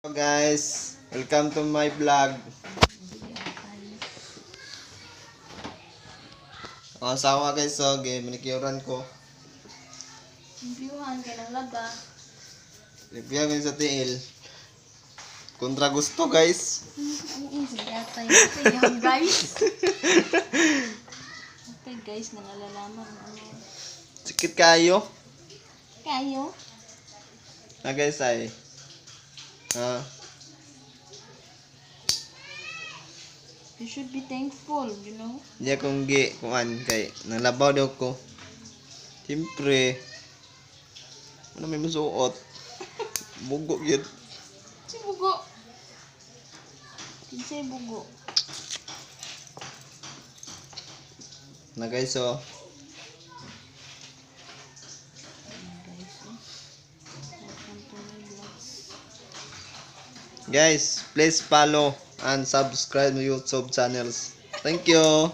Hello guys, welcome to my vlog. Ang asawa guys, so manikyuran ko. Reviewhan ka ng laba. Review ko sa tiil. Kontra gusto guys. Easy yata yun guys. Okay guys, nangalalaman ano. Sikit kayo. Kayo? Na guys ay. You should be thankful, you know? Di akong kuan kay nalabaw daw ko. Siyempre. Ano may masuot? Bugo yun. Si Bugo. Kinsay Bugo. Na guys, so. Guys, please follow and subscribe my YouTube channels. Thank you.